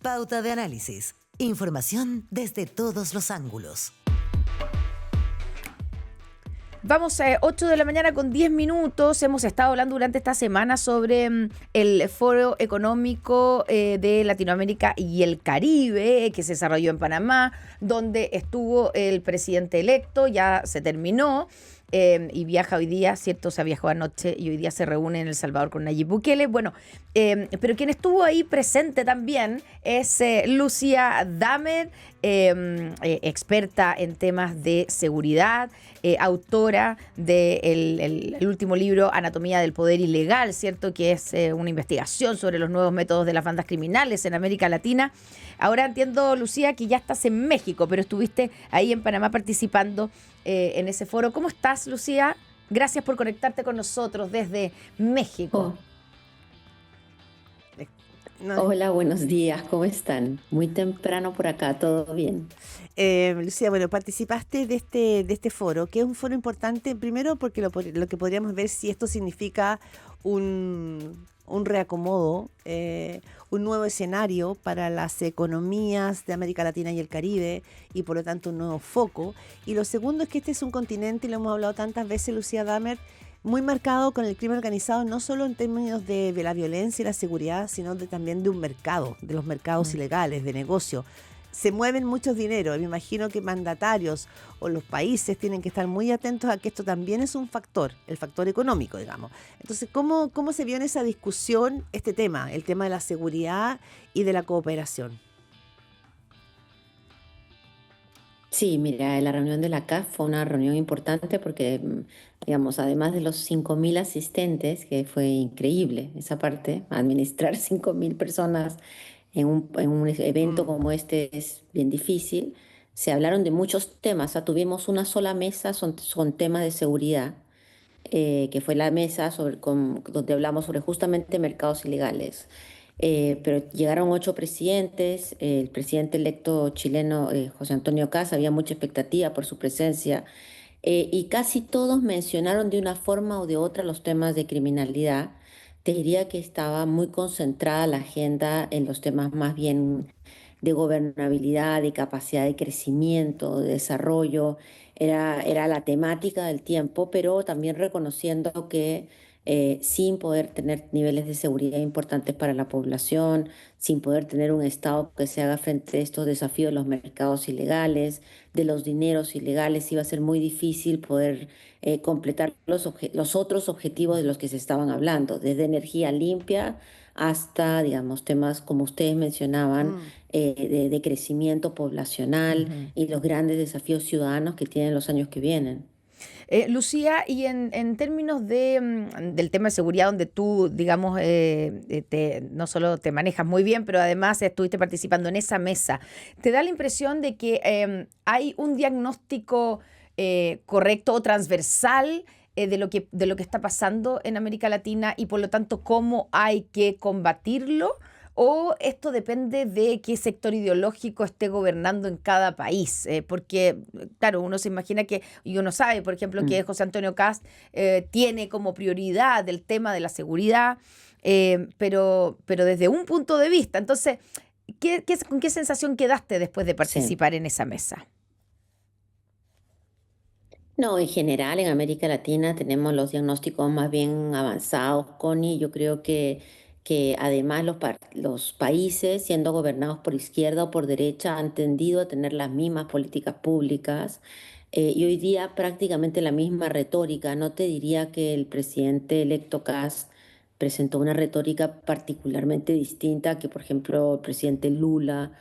Pauta de análisis. Información desde todos los ángulos. Vamos a 8 de la mañana con 10 minutos. Hemos estado hablando durante esta semana sobre el Foro Económico de Latinoamérica y el Caribe que se desarrolló en Panamá, donde estuvo el presidente electo, ya se terminó. Y viaja hoy día, ¿cierto? O sea, viajó anoche y hoy día se reúne en El Salvador con Nayib Bukele. Bueno, pero quien estuvo ahí presente también es Lucía Damer, experta en temas de seguridad, autora del el último libro Anatomía del Poder Ilegal, ¿cierto? Que es una investigación sobre los nuevos métodos de las bandas criminales en América Latina. Ahora entiendo, Lucía, que ya estás en México, pero estuviste ahí en Panamá participando en ese foro. ¿Cómo estás, Lucía? Gracias por conectarte con nosotros desde México. Hola, buenos días, ¿cómo están? Muy temprano por acá, ¿todo bien? Lucía, bueno, participaste de este foro, que es un foro importante, primero porque lo que podríamos ver si esto significa un reacomodo, un nuevo escenario para las economías de América Latina y el Caribe, y por lo tanto un nuevo foco. Y lo segundo es que este es un continente, y lo hemos hablado tantas veces, Lucía Damer, muy marcado con el crimen organizado, no solo en términos de la violencia y la seguridad, sino también de un mercado, de los mercados ilegales, de negocio. Se mueven muchos dineros. Me imagino que mandatarios o los países tienen que estar muy atentos a que esto también es un factor, el factor económico, digamos. Entonces, ¿cómo se vio en esa discusión este tema, el tema de la seguridad y de la cooperación? Sí, mira, la reunión de la CAF fue una reunión importante porque, digamos, además de los 5.000 asistentes, que fue increíble esa parte, administrar 5.000 personas en un evento como este es bien difícil. Se hablaron de muchos temas, o sea, tuvimos una sola mesa son temas de seguridad, que fue la mesa donde hablamos sobre justamente mercados ilegales. Pero llegaron 8 presidentes, el presidente electo chileno José Antonio Kast, había mucha expectativa por su presencia, y casi todos mencionaron de una forma o de otra los temas de criminalidad. Te diría que estaba muy concentrada la agenda en los temas más bien de gobernabilidad, de capacidad de crecimiento, de desarrollo. Era la temática del tiempo, pero también reconociendo que sin poder tener niveles de seguridad importantes para la población, sin poder tener un Estado que se haga frente a estos desafíos de los mercados ilegales, de los dineros ilegales, iba a ser muy difícil poder completar los otros objetivos de los que se estaban hablando, desde energía limpia hasta, digamos, temas como ustedes mencionaban, de crecimiento poblacional Ujú. y los grandes desafíos ciudadanos que tienen los años que vienen. Lucía, y en términos del tema de seguridad, donde tú, digamos, no solo te manejas muy bien, pero además estuviste participando en esa mesa, ¿te da la impresión de que hay un diagnóstico correcto o transversal de lo que está pasando en América Latina y por lo tanto cómo hay que combatirlo? ¿O esto depende de qué sector ideológico esté gobernando en cada país? Porque, claro, uno se imagina y uno sabe, por ejemplo, que Mm. José Antonio Kast tiene como prioridad el tema de la seguridad, pero desde un punto de vista. Entonces, ¿con qué sensación quedaste después de Sí. participar en esa mesa? No, en general en América Latina tenemos los diagnósticos más bien avanzados, Connie. Yo creo que además los países, siendo gobernados por izquierda o por derecha, han tendido a tener las mismas políticas públicas, y hoy día prácticamente la misma retórica. No te diría que el presidente electo Kast presentó una retórica particularmente distinta que, por ejemplo, el presidente Lula.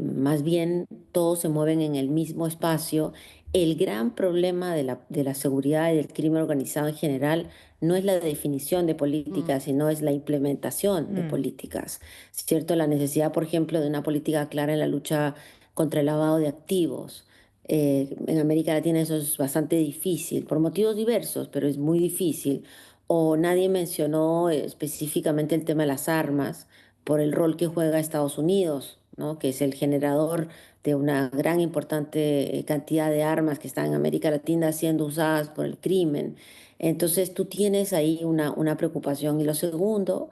Más bien todos se mueven en el mismo espacio. El gran problema de la seguridad y del crimen organizado en general no es la definición de Mm, políticas, sino es la implementación de mm, políticas. ¿Cierto? La necesidad, por ejemplo, de una política clara en la lucha contra el lavado de activos. En América Latina eso es bastante difícil, por motivos diversos, pero es muy difícil. O nadie mencionó específicamente el tema de las armas por el rol que juega Estados Unidos, ¿no? Que es el generador de una gran importante cantidad de armas que están en América Latina siendo usadas por el crimen. Entonces tú tienes ahí una preocupación. Y lo segundo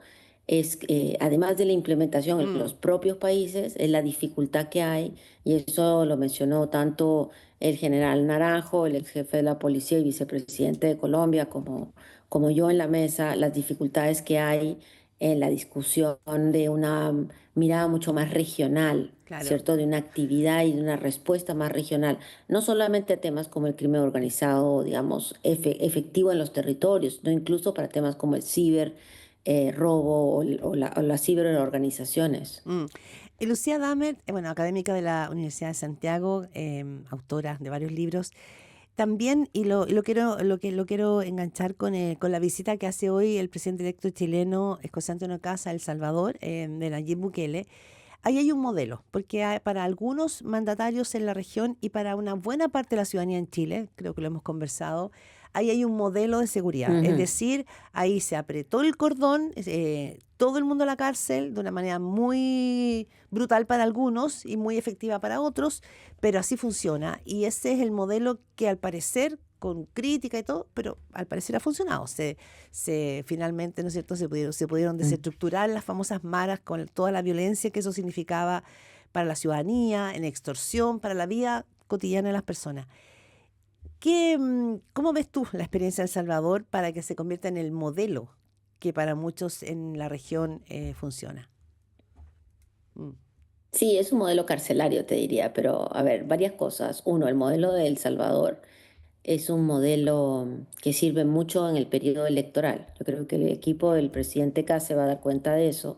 es, además de la implementación en los propios países, es la dificultad que hay, y eso lo mencionó tanto el general Naranjo, el ex jefe de la policía y vicepresidente de Colombia, como yo en la mesa, las dificultades que hay en la discusión de una mirada mucho más regional, Claro. ¿cierto? De una actividad y de una respuesta más regional, no solamente a temas como el crimen organizado, digamos, efectivo en los territorios, no incluso para temas como el ciber robo o las ciberorganizaciones. Y Lucía Damer, bueno, académica de la Universidad de Santiago, autora de varios libros, también, lo quiero enganchar con la visita que hace hoy el presidente electo chileno, José Antonio Kast, a El Salvador, de Nayib Bukele. Ahí hay un modelo, porque para algunos mandatarios en la región y para una buena parte de la ciudadanía en Chile, creo que lo hemos conversado, ahí hay un modelo de seguridad. Es decir, ahí se apretó el cordón, todo el mundo a la cárcel de una manera muy brutal para algunos y muy efectiva para otros, pero así funciona. Y ese es el modelo que al parecer, con crítica y todo, pero al parecer ha funcionado. Finalmente, ¿no es cierto?, se pudieron desestructurar las famosas maras con toda la violencia que eso significaba para la ciudadanía, en extorsión, para la vida cotidiana de las personas. ¿Cómo ves tú la experiencia de El Salvador para que se convierta en el modelo que para muchos en la región funciona? Mm, Sí, es un modelo carcelario, te diría, pero a ver, varias cosas. Uno, el modelo de El Salvador es un modelo que sirve mucho en el periodo electoral. Yo creo que el equipo del presidente Kast se va a dar cuenta de eso.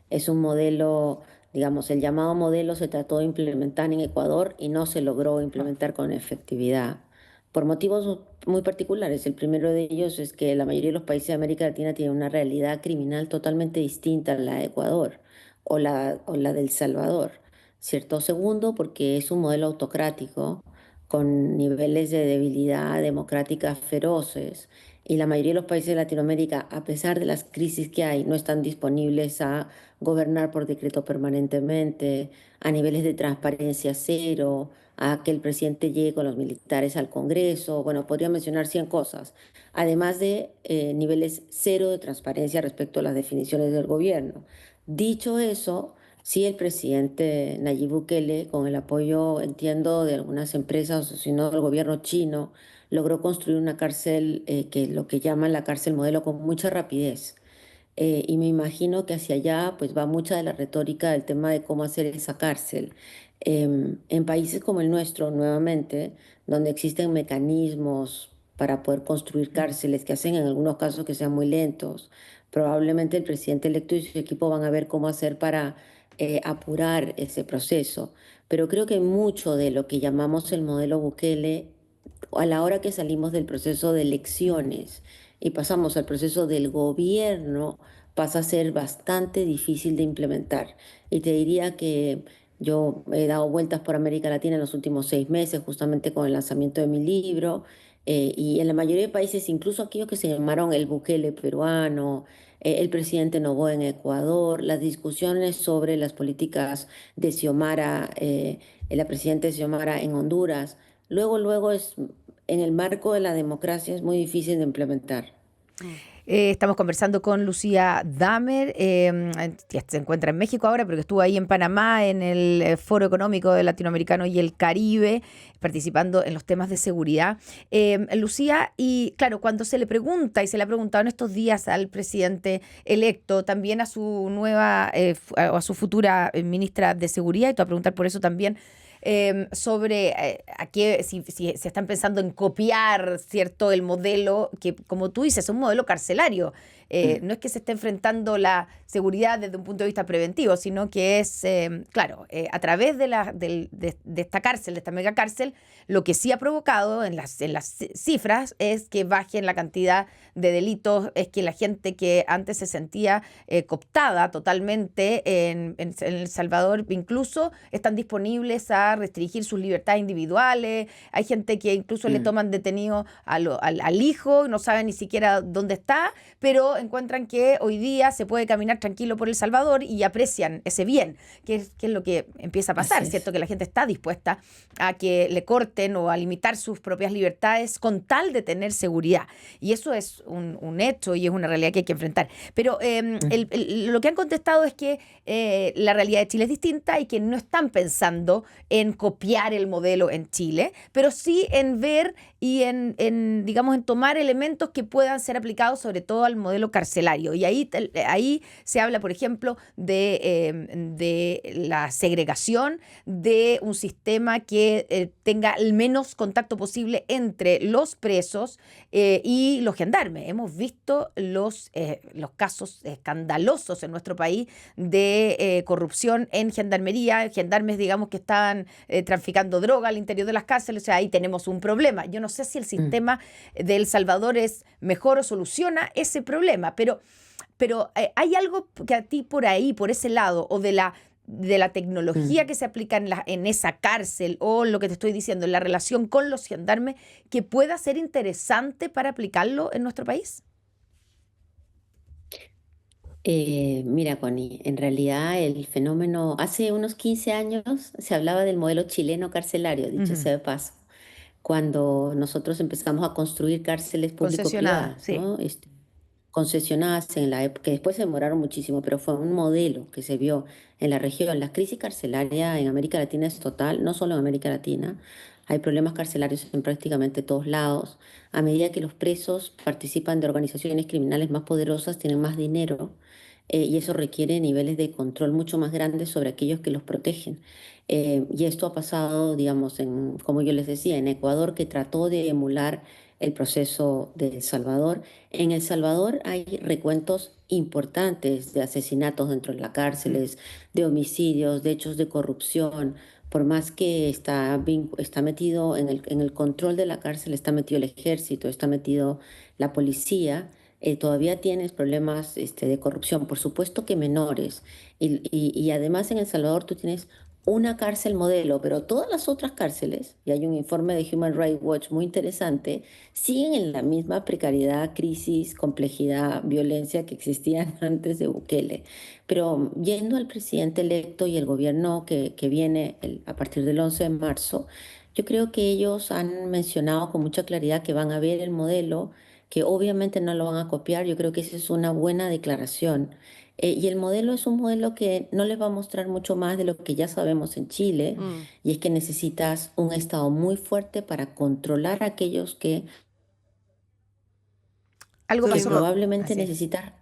Es un modelo, digamos, el llamado modelo se trató de implementar en Ecuador y no se logró implementar con efectividad por motivos muy particulares. El primero de ellos es que la mayoría de los países de América Latina tienen una realidad criminal totalmente distinta a la de Ecuador o la del Salvador, ¿cierto? Segundo, porque es un modelo autocrático con niveles de debilidad democrática feroces, y la mayoría de los países de Latinoamérica, a pesar de las crisis que hay, no están disponibles a gobernar por decreto permanentemente, a niveles de transparencia cero, a que el presidente llegue con los militares al Congreso. Bueno, podría mencionar 100 cosas, además de niveles cero de transparencia respecto a las definiciones del gobierno. Dicho eso, sí, el presidente Nayib Bukele, con el apoyo, entiendo, de algunas empresas, o si no del gobierno chino, logró construir una cárcel, que lo que llaman la cárcel modelo, con mucha rapidez. Y me imagino que hacia allá pues va mucha de la retórica del tema de cómo hacer esa cárcel. En países como el nuestro, nuevamente, donde existen mecanismos para poder construir cárceles que hacen en algunos casos que sean muy lentos, probablemente el presidente electo y su equipo van a ver cómo hacer para apurar ese proceso. Pero creo que mucho de lo que llamamos el modelo Bukele, a la hora que salimos del proceso de elecciones y pasamos al proceso del gobierno, pasa a ser bastante difícil de implementar. Y te diría que yo he dado vueltas por América Latina en los últimos 6 meses, justamente con el lanzamiento de mi libro, y en la mayoría de países, incluso aquellos que se llamaron el Bukele peruano, el presidente Noboa en Ecuador, las discusiones sobre las políticas de Xiomara, la presidenta Xiomara en Honduras, luego es, en el marco de la democracia, es muy difícil de implementar. mm. Estamos conversando con Lucía Damer, que se encuentra en México ahora, pero que estuvo ahí en Panamá en el Foro Económico Latinoamericano y el Caribe, participando en los temas de seguridad. Lucía, y claro, cuando se le pregunta, y se le ha preguntado en estos días al presidente electo, también a su nueva, o a su futura ministra de Seguridad, y te voy a preguntar por eso también, sobre si se están pensando en copiar, ¿cierto?, el modelo que, como tú dices, es un modelo carcelario. No es que se esté enfrentando la seguridad desde un punto de vista preventivo, sino que es, claro, a través de esta cárcel, de esta mega cárcel, lo que sí ha provocado en las cifras es que bajen la cantidad de delitos, es que la gente que antes se sentía cooptada totalmente en El Salvador, incluso están disponibles a restringir sus libertades individuales. Hay gente que incluso le toman detenido al hijo, no saben ni siquiera dónde está, pero encuentran que hoy día se puede caminar tranquilo por El Salvador y aprecian ese bien, que es lo que empieza a pasar, ¿cierto? Que la gente está dispuesta a que le corten o a limitar sus propias libertades con tal de tener seguridad. Y eso es un hecho y es una realidad que hay que enfrentar. Pero lo que han contestado es que la realidad de Chile es distinta y que no están pensando en copiar el modelo en Chile, pero sí en ver y digamos, en tomar elementos que puedan ser aplicados sobre todo al modelo carcelario. Y ahí se habla, por ejemplo, de la segregación, de un sistema que tenga el menos contacto posible entre los presos y los gendarmes. Hemos visto los casos escandalosos en nuestro país de corrupción en gendarmería, gendarmes, digamos, que estaban traficando droga al interior de las cárceles. O sea, ahí tenemos un problema. Yo no sé si el sistema de El Salvador es mejor o soluciona ese problema, pero hay algo que a ti por ahí, por ese lado, o de la tecnología que se aplica en esa cárcel, o lo que te estoy diciendo, en la relación con los gendarmes, que pueda ser interesante para aplicarlo en nuestro país. Mira, Connie, en realidad el fenómeno, hace unos 15 años se hablaba del modelo chileno carcelario, dicho sea de paso, cuando nosotros empezamos a construir cárceles Concesionada, público-privadas, sí. ¿no? Concesionadas en la época, que después se demoraron muchísimo, pero fue un modelo que se vio en la región. La crisis carcelaria en América Latina es total, no solo en América Latina. Hay problemas carcelarios en prácticamente todos lados. A medida que los presos participan de organizaciones criminales más poderosas, tienen más dinero, y eso requiere niveles de control mucho más grandes sobre aquellos que los protegen. Y esto ha pasado, digamos, como yo les decía, en Ecuador, que trató de emular el proceso de El Salvador. En El Salvador hay recuentos importantes de asesinatos dentro de las cárceles, de homicidios, de hechos de corrupción. Por más que está metido en el control de la cárcel, está metido el ejército, está metido la policía, todavía tienes problemas de corrupción, por supuesto que menores. Y además en El Salvador tú tienes una cárcel modelo, pero todas las otras cárceles, y hay un informe de Human Rights Watch muy interesante, siguen en la misma precariedad, crisis, complejidad, violencia que existían antes de Bukele. Pero yendo al presidente electo y el gobierno que viene a partir del 11 de marzo, yo creo que ellos han mencionado con mucha claridad que van a ver el modelo, que obviamente no lo van a copiar. Yo creo que esa es una buena declaración. Y el modelo es un modelo que no les va a mostrar mucho más de lo que ya sabemos en Chile, y es que necesitas un Estado muy fuerte para controlar a aquellos que Algo pasó. probablemente Así es. necesitas.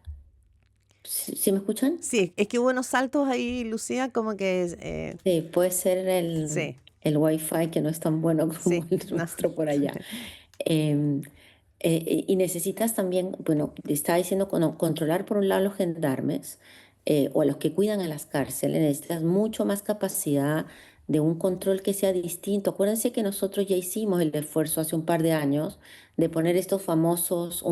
¿Sí me escuchan? Sí, es que hubo unos saltos ahí, Lucía, como que Sí, puede ser sí, el Wi-Fi que no es tan bueno como sí, el no. nuestro por allá. Em, y necesitas también, bueno, estaba diciendo, controlar por un lado a los gendarmes, o a los que cuidan a las cárceles. Necesitas mucho más capacidad de un control que sea distinto. Acuérdense que nosotros ya hicimos el esfuerzo hace un par de años de poner estos famosos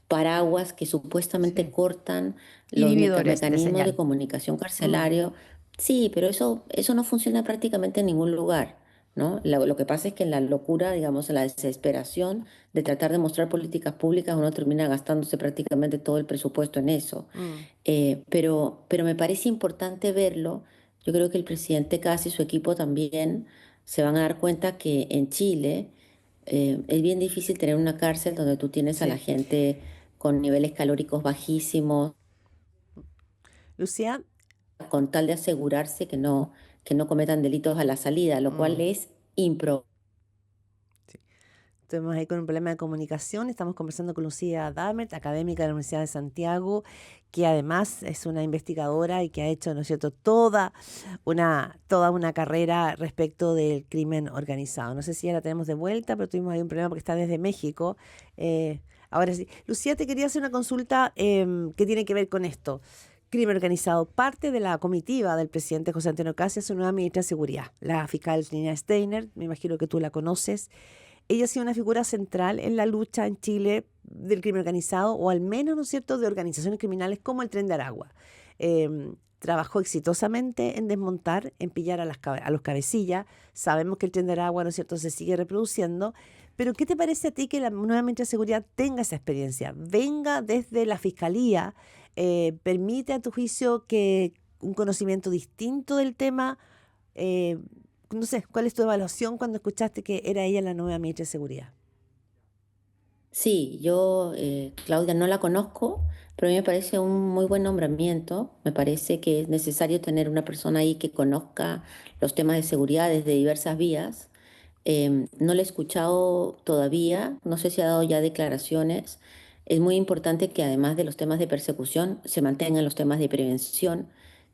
paraguas que supuestamente Sí. cortan los Inhibidores de mecanismos de señal. comunicación carcelario. Sí, pero eso no funciona prácticamente en ningún lugar, ¿no? Lo que pasa es que en la locura, digamos, en la desesperación de tratar de mostrar políticas públicas, uno termina gastándose prácticamente todo el presupuesto en eso. Mm. Pero me parece importante verlo. Yo creo que el presidente Kast y su equipo también se van a dar cuenta que en Chile es bien difícil tener una cárcel donde tú tienes a la Sí. gente con niveles calóricos bajísimos, Lucía, con tal de asegurarse que no cometan delitos a la salida, lo cual es improbable. estuvimos ahí con un problema de comunicación. Estamos conversando con Lucía Damet, académica de la Universidad de Santiago, que además es una investigadora y que ha hecho, ¿no es cierto?, toda una carrera respecto del crimen organizado. No sé si ya la tenemos de vuelta, pero tuvimos ahí un problema porque está desde México. Ahora sí. Lucía, te quería hacer una consulta que tiene que ver con esto. Crimen organizado. Parte de la comitiva del presidente José Antonio Kast es su nueva ministra de Seguridad, la fiscal Nina Steiner. Me imagino que tú la conoces. Ella ha sido una figura central en la lucha en Chile del crimen organizado, o al menos, ¿no es cierto?, de organizaciones criminales como el Tren de Aragua. Trabajó exitosamente en desmontar, en pillar a los cabecillas. Sabemos que el Tren de Aragua, ¿no es cierto?, se sigue reproduciendo, Pero ¿qué te parece a ti que la nueva ministra de Seguridad tenga esa experiencia? Venga desde la Fiscalía, permite a tu juicio que un conocimiento distinto del tema. eh, no sé, ¿cuál es tu evaluación cuando escuchaste que era ella la nueva ministra de Seguridad? Sí, yo, Claudia, no la conozco, pero a mí me parece un muy buen nombramiento. Me parece que es necesario tener una persona ahí que conozca los temas de seguridad desde diversas vías. No la he escuchado todavía, no sé si ha dado ya declaraciones. Es muy importante que además de los temas de persecución se mantengan los temas de prevención.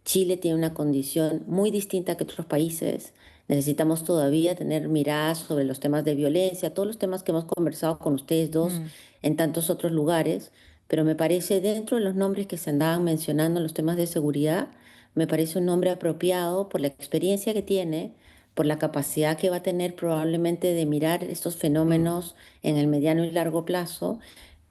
Chile tiene una condición muy distinta que otros países. Necesitamos todavía tener miradas sobre los temas de violencia, todos los temas que hemos conversado con ustedes dos Mm, en tantos otros lugares, pero me parece dentro de los nombres que se andaban mencionando en los temas de seguridad, me parece un nombre apropiado por la experiencia que tiene, por la capacidad que va a tener probablemente de mirar estos Mm. fenómenos en el mediano y largo plazo.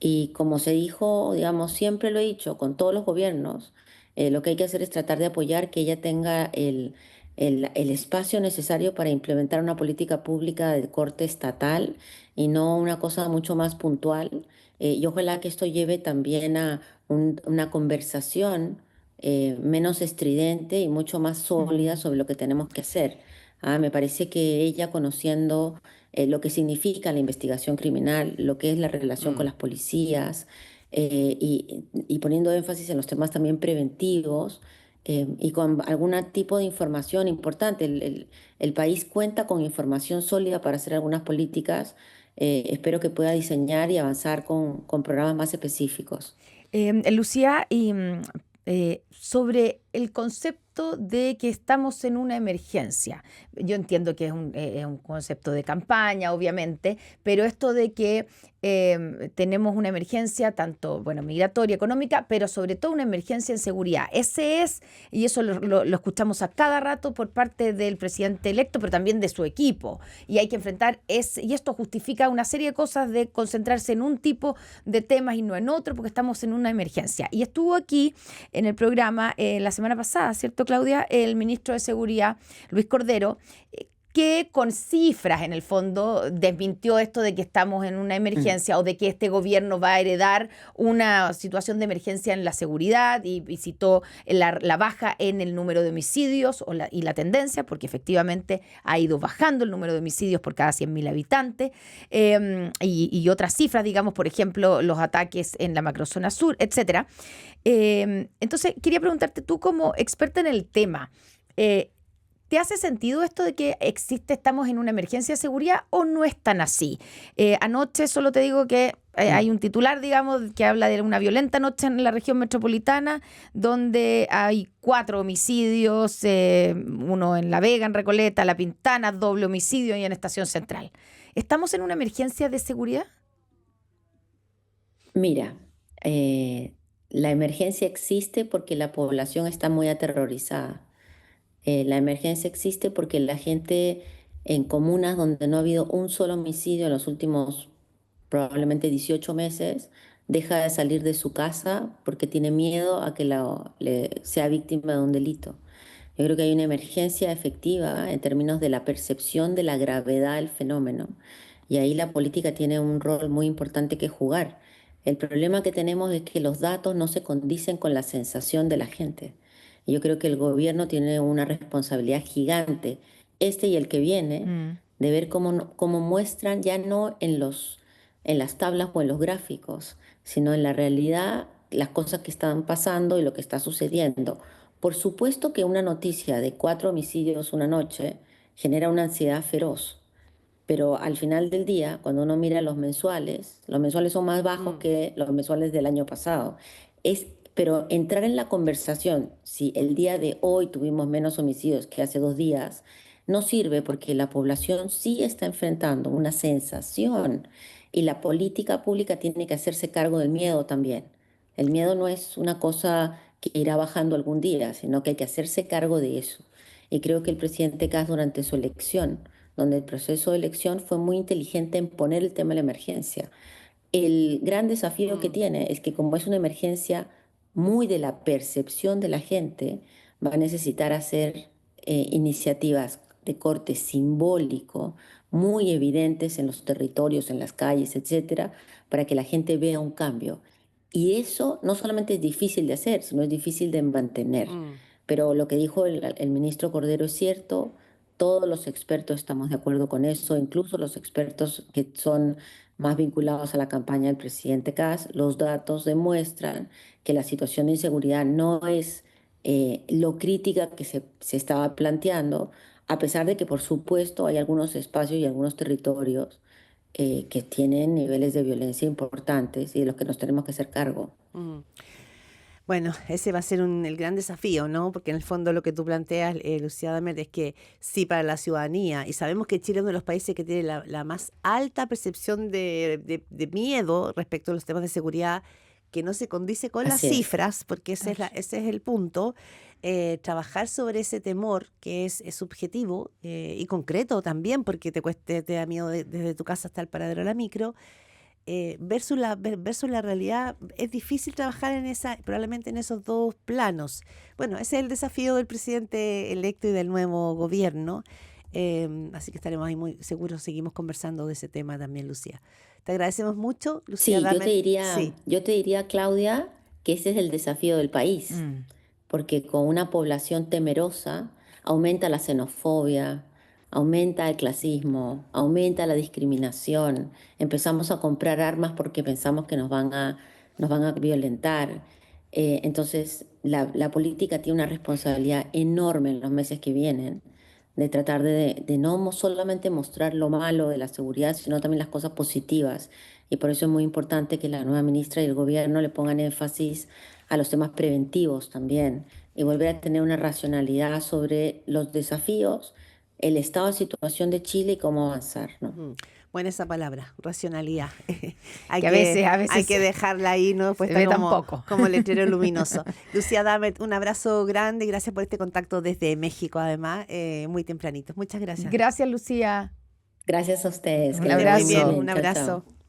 Y como se dijo, digamos, siempre lo he dicho, con todos los gobiernos, lo que hay que hacer es tratar de apoyar que ella tenga el espacio necesario para implementar una política pública de corte estatal y no una cosa mucho más puntual. Y ojalá que esto lleve también a una conversación menos estridente y mucho más sólida mm, sobre lo que tenemos que hacer. Me parece que ella conociendo lo que significa la investigación criminal, lo que es la relación con Mm. las policías y poniendo énfasis en los temas también preventivos y con algún tipo de información importante. El país cuenta con información sólida para hacer algunas políticas. Espero que pueda diseñar y avanzar con programas más específicos. Lucía, y sobre el concepto de que estamos en una emergencia. Yo entiendo que es un concepto de campaña, obviamente, pero esto de que tenemos una emergencia, tanto, bueno, migratoria, económica, pero sobre todo una emergencia en seguridad. Ese es, y eso lo escuchamos a cada rato por parte del presidente electo, pero también de su equipo. Y hay que enfrentar, y esto justifica una serie de cosas de concentrarse en un tipo de temas y no en otro, porque estamos en una emergencia. Y estuvo aquí en el programa la semana pasada, ¿cierto, Claudia? El ministro de Seguridad, Luis Cordero, que con cifras en el fondo desmintió esto de que estamos en una Mm. emergencia o de que este gobierno va a heredar una situación de emergencia en la seguridad y citó la baja en el número de homicidios y la tendencia, porque efectivamente ha ido bajando el número de homicidios por cada 100.000 habitantes y otras cifras, digamos, por ejemplo, los ataques en la macrozona sur, etcétera. Entonces, quería preguntarte tú como experta en el tema, eh, ¿te hace sentido esto de que estamos en una emergencia de seguridad o no es tan así? Anoche solo te digo que Mm. hay un titular, digamos, que habla de una violenta noche en la región metropolitana, donde hay 4 homicidios, uno en La Vega, en Recoleta, La Pintana, doble homicidio y en Estación Central. ¿Estamos en una emergencia de seguridad? Mira, la emergencia existe porque la población está muy aterrorizada. La emergencia existe porque la gente en comunas donde no ha habido un solo homicidio en los últimos probablemente 18 meses deja de salir de su casa porque tiene miedo a que sea víctima de un delito. Yo creo que hay una emergencia efectiva en términos de la percepción de la gravedad del fenómeno y ahí la política tiene un rol muy importante que jugar. El problema que tenemos es que los datos no se condicen con la sensación de la gente. Y yo creo que el gobierno tiene una responsabilidad gigante, este y el que viene, Mm. de ver cómo muestran ya no en las tablas o en los gráficos, sino en la realidad las cosas que están pasando y lo que está sucediendo. Por supuesto que una noticia de 4 homicidios una noche genera una ansiedad feroz, pero al final del día, cuando uno mira los mensuales son más bajos Mm. que los mensuales del año pasado. Pero entrar en la conversación, si el día de hoy tuvimos menos homicidios que hace 2 días, no sirve porque la población sí está enfrentando una sensación y la política pública tiene que hacerse cargo del miedo también. El miedo no es una cosa que irá bajando algún día, sino que hay que hacerse cargo de eso. Y creo que el presidente Kass durante su elección, donde el proceso de elección fue muy inteligente en poner el tema de la emergencia. El gran desafío que Mm. tiene es que como es una emergencia muy de la percepción de la gente, va a necesitar hacer iniciativas de corte simbólico muy evidentes en los territorios, en las calles, etcétera, para que la gente vea un cambio. Y eso no solamente es difícil de hacer, sino es difícil de mantener. Pero lo que dijo el ministro Cordero es cierto, todos los expertos estamos de acuerdo con eso, incluso los expertos que son más vinculados a la campaña del presidente Kast. Los datos demuestran que la situación de inseguridad no es lo crítica que se estaba planteando, a pesar de que, por supuesto, hay algunos espacios y algunos territorios que tienen niveles de violencia importantes y de los que nos tenemos que hacer cargo. Bueno, ese va a ser el gran desafío, ¿no? Porque en el fondo lo que tú planteas, Lucía Damet, es que sí para la ciudadanía, y sabemos que Chile es uno de los países que tiene la más alta percepción de miedo respecto a los temas de seguridad, que no se condice con las Así es. cifras, porque ese es el punto. Trabajar sobre ese temor que es subjetivo y concreto también, porque te da miedo desde tu casa hasta el paradero de la micro. Versus la realidad, es difícil trabajar probablemente en esos dos planos. Bueno, ese es el desafío del presidente electo y del nuevo gobierno. Así que estaremos ahí muy seguros, seguimos conversando de ese tema también, Lucía. Te agradecemos mucho, Lucía Sí, Damet. yo te diría, Claudia, que ese es el desafío del país, porque con una población temerosa aumenta la xenofobia, aumenta el clasismo, aumenta la discriminación, empezamos a comprar armas porque pensamos que nos van a violentar. Entonces, la política tiene una responsabilidad enorme en los meses que vienen de tratar de no solamente mostrar lo malo de la seguridad, sino también las cosas positivas. Y por eso es muy importante que la nueva ministra y el gobierno le pongan énfasis a los temas preventivos también y volver a tener una racionalidad sobre los desafíos, el estado de situación de Chile y cómo avanzar, ¿no? Buena esa palabra, racionalidad. Que a veces hay que dejarla ahí, ¿no? Pues se ve tampoco. como letrero luminoso. Lucía Damet, un abrazo grande y gracias por este contacto desde México, además, muy tempranito. Muchas gracias. Gracias, Lucía. Gracias a ustedes. Un Que les vaya abrazo. muy bien. Un Chao, abrazo. chao.